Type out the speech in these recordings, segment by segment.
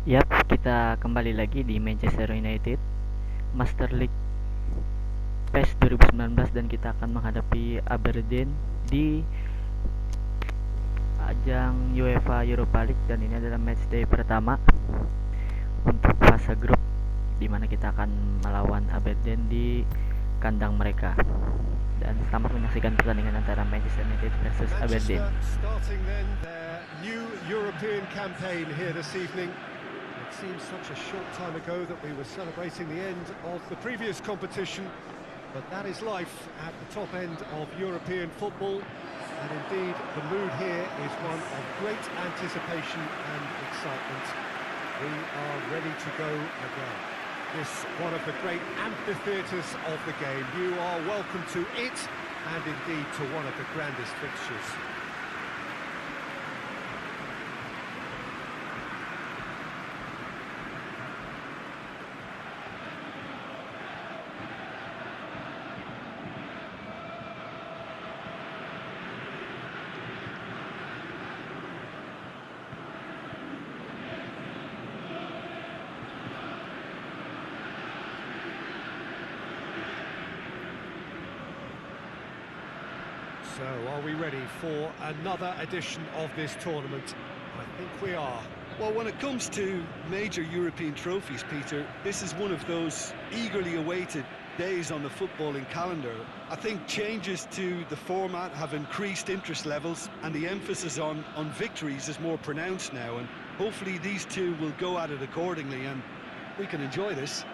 Yap, kita kembali lagi di Manchester United Master League PES 2019 dan kita akan menghadapi Aberdeen di ajang UEFA Europa League, dan ini adalah matchday pertama untuk fase grup di mana kita akan melawan Aberdeen di kandang mereka. Dan selamat menyaksikan pertandingan antara Manchester United versus Aberdeen. Manchester starting then their new European campaign here this evening. It seems such a short time ago that we were celebrating the end of the previous competition, but that is life at the top end of European football, and indeed the mood here is one of great anticipation and excitement. We are ready to go again. This one of the great amphitheatres of the game. You are welcome to it, and indeed to one of the grandest fixtures. So, are we ready for another edition of this tournament? I think we are. Well, when it comes to major European trophies, Peter, this is one of those eagerly awaited days on the footballing calendar. I think changes to the format have increased interest levels, and the emphasis on victories is more pronounced now, and hopefully these two will go at it accordingly and we can enjoy this.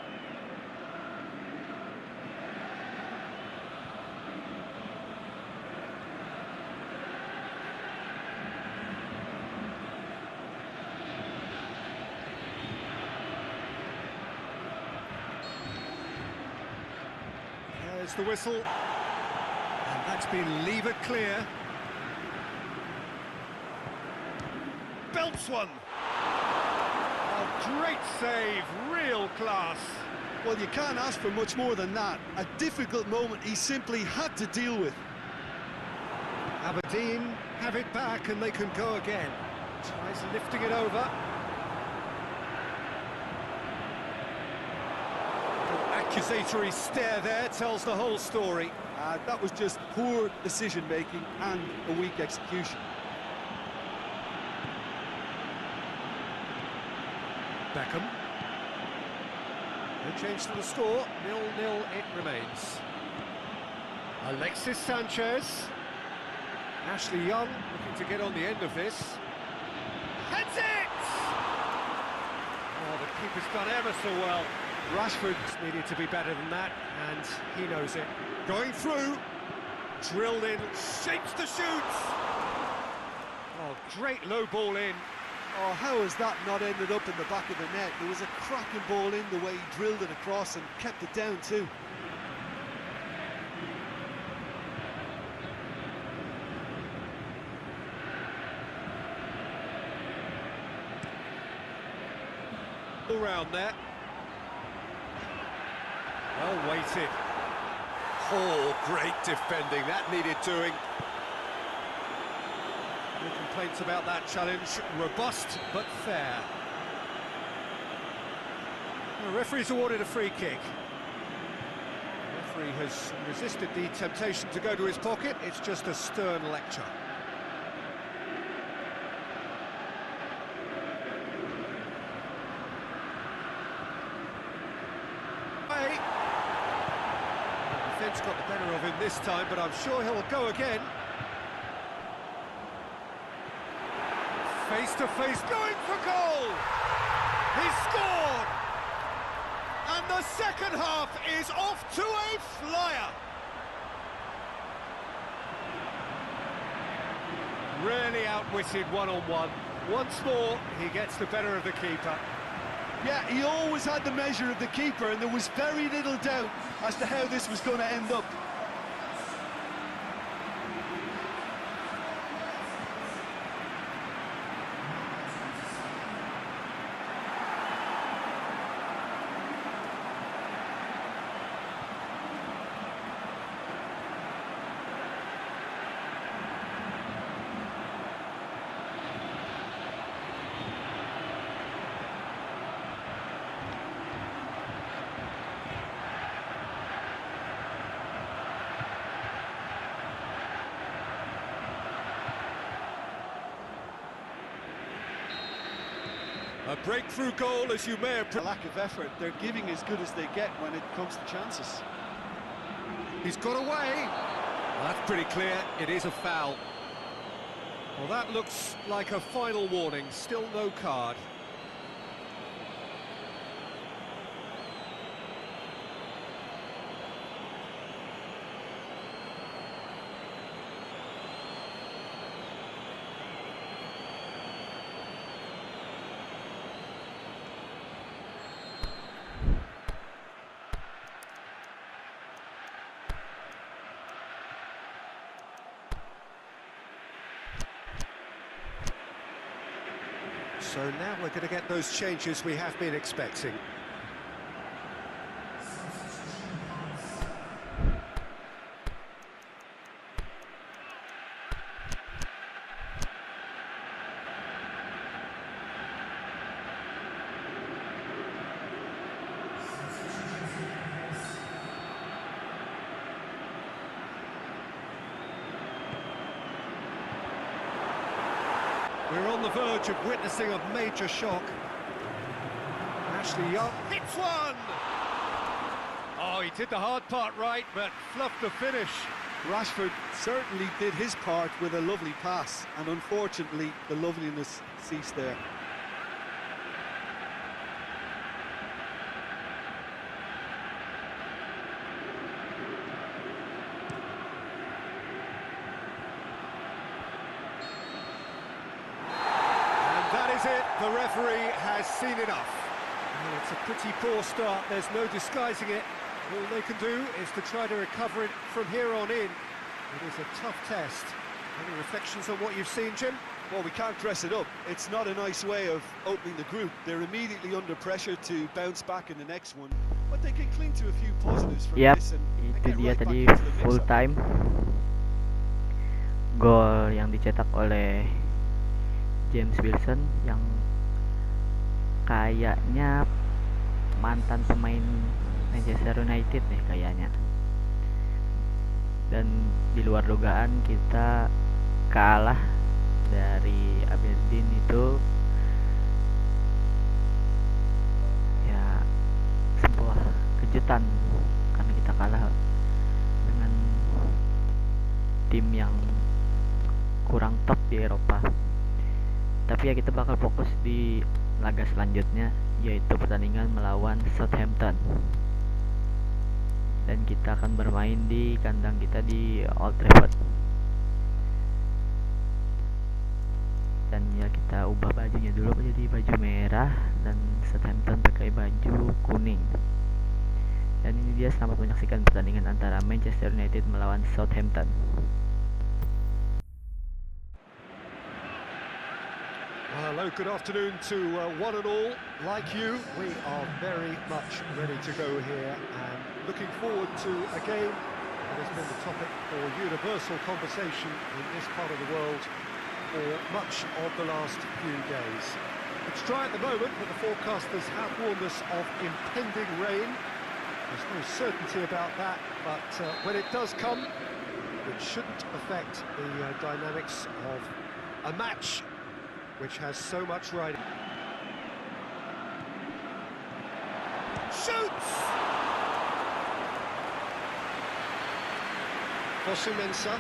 There's the whistle, and that's been levered clear. Belts one. A great save, real class. Well, you can't ask for much more than that. A difficult moment he simply had to deal with. Aberdeen have it back and they can go again. Tries lifting it over. Accusatory stare there tells the whole story. That was just poor decision-making and a weak execution. Beckham. No change to the score, 0-0 it remains. Alexis Sanchez. Ashley Young looking to get on the end of this. Heads it! Oh, the keeper's done ever so well. Rashford's needed to be better than that, and he knows it. Going through, drilled in, shapes to shoot. Oh, great low ball in. Oh, how has that not ended up in the back of the net? There was a cracking ball in the way he drilled it across and kept it down too. All round there. Well weighted. Oh, great defending. That needed doing. No complaints about that challenge. Robust, but fair. The referee's awarded a free kick. The referee has resisted the temptation to go to his pocket. It's just a stern lecture. Defence got the better of him this time, but I'm sure he'll go again. Face to face, going for goal! He scored! And the second half is off to a flyer! Really outwitted one-on-one. Once more, he gets the better of the keeper. Yeah, he always had the measure of the keeper, and there was very little doubt as to how this was going to end up. A breakthrough goal, as you may have... A lack of effort. They're giving as good as they get when it comes to chances. He's got away. That's pretty clear. It is a foul. Well, that looks like a final warning. Still no card. So now we're going to get those changes we have been expecting. We're on the verge of witnessing a major shock. Ashley Young hits one! Oh, he did the hard part right, but fluffed the finish. Rashford certainly did his part with a lovely pass, and unfortunately the loveliness ceased there. The referee has seen enough. Well, it's a pretty poor start, there's no disguising it. All they can do is to try to recover it from here on in. It is a tough test. Any reflections on what you've seen, Jim? Well, we can't dress it up. It's not a nice way of opening the group. They're immediately under pressure to bounce back in the next one. But they can cling to a few positives from this and itu get dia right back tadi into the mix-up. full time. Gol yang dicetak oleh James Wilson yang kayaknya mantan pemain Manchester United nih kayaknya. Dan di luar dugaan kita kalah dari Aberdeen itu ya sebuah kejutan karena kita kalah dengan tim yang kurang top di Eropa. Tapi ya kita bakal fokus di laga selanjutnya, yaitu pertandingan melawan Southampton. Dan kita akan bermain di kandang kita di Old Trafford. Dan ya kita ubah bajunya dulu menjadi baju merah dan Southampton pakai baju kuning. Dan ini dia, selamat menyaksikan pertandingan antara Manchester United melawan Southampton. Hello, good afternoon to one and all. Like you, we are very much ready to go here and looking forward to a game that has been the topic for universal conversation in this part of the world for much of the last few days. It's dry at the moment, but the forecasters have warned us of impending rain. There's no certainty about that, but when it does come, it shouldn't affect the dynamics of a match which has so much riding. Shoots! Fosu-Mensah.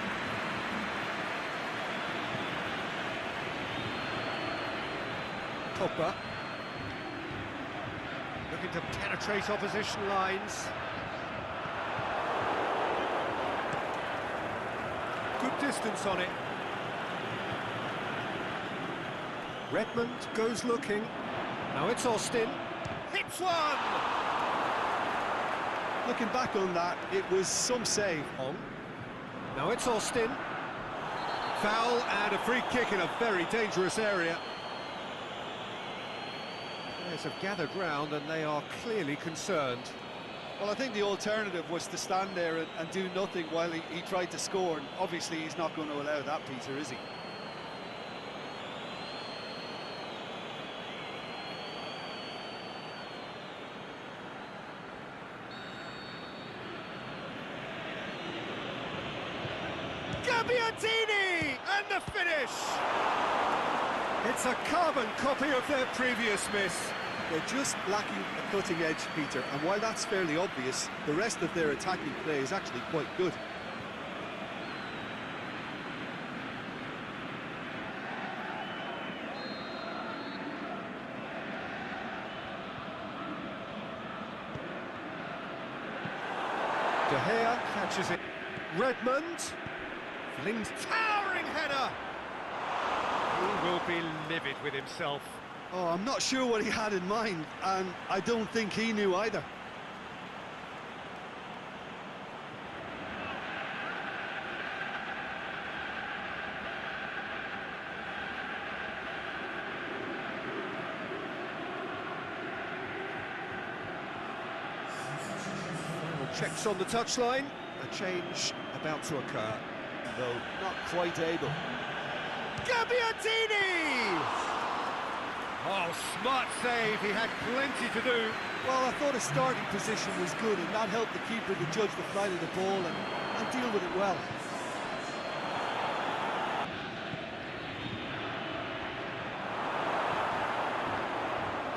Pogba. Looking to penetrate opposition lines. Good distance on it. Redmond goes looking. Now it's Austin. Hits one! Looking back on that, it was some save. On. Now it's Austin. Foul and a free kick in a very dangerous area. Players have gathered round and they are clearly concerned. Well, I think the alternative was to stand there and do nothing while he tried to score. And obviously, he's not going to allow that, Peter, is he? Gabbiadini! And the finish! It's a carbon copy of their previous miss. They're just lacking a cutting edge, Peter, and while that's fairly obvious, the rest of their attacking play is actually quite good. De Gea catches it. Redmond flings towering header. He will be livid with himself. Oh, I'm not sure what he had in mind, and I don't think he knew either. Checks on the touchline. A change about to occur, though not quite able. Gabbiadini! Oh, smart save. He had plenty to do. Well, I thought his starting position was good, and that helped the keeper to judge the flight of the ball and deal with it well.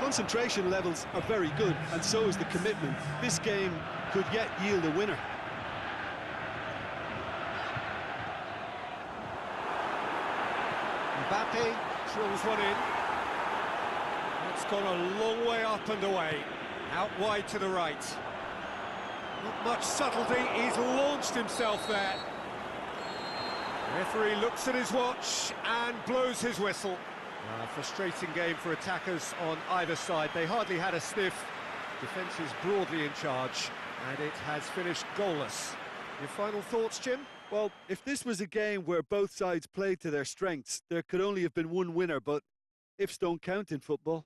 Concentration levels are very good, and so is the commitment. This game could yet yield a winner. Mbappe drills one in. It's gone a long way up and away. Out wide to the right. Not much subtlety, he's launched himself there. Referee looks at his watch and blows his whistle. A frustrating game for attackers on either side. They hardly had a sniff. Defence is broadly in charge, and it has finished goalless. Your final thoughts, Jim? Well, if this was a game where both sides played to their strengths, there could only have been one winner, but ifs don't count in football.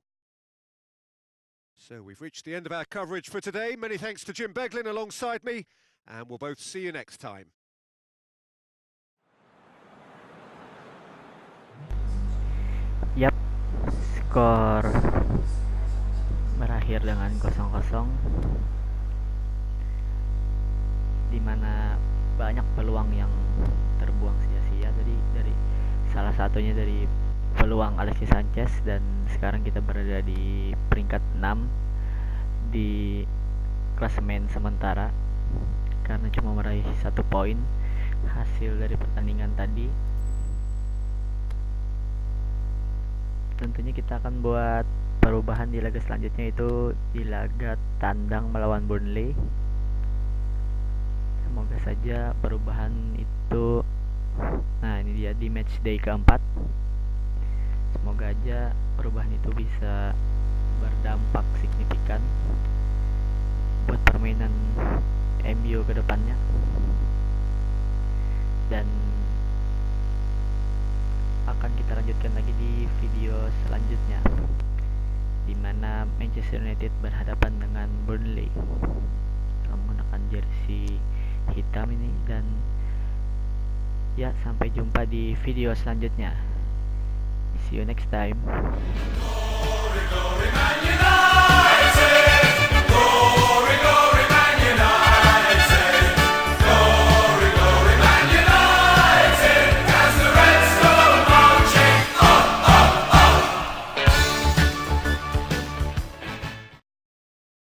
So we've reached the end of our coverage for today. Many thanks to Jim Beglin alongside me, and we'll both see you next time. Yap, skor berakhir dengan 0-0, dimana banyak peluang yang terbuang sia-sia tadi, dari salah satunya dari peluang Alexis Sanchez, dan sekarang kita berada di peringkat 6 di klasemen sementara karena cuma meraih 1 poin hasil dari pertandingan tadi. Tentunya kita akan buat perubahan di laga selanjutnya, itu di laga tandang melawan Burnley. Semoga saja perubahan itu, nah ini dia di match day keempat, semoga aja perubahan itu bisa berdampak signifikan buat permainan MU ke depannya. Dan akan kita lanjutkan lagi di video selanjutnya, di mana Manchester United berhadapan dengan Burnley menggunakan jersey hitam ini. Dan ya, sampai jumpa di video selanjutnya. See you next time.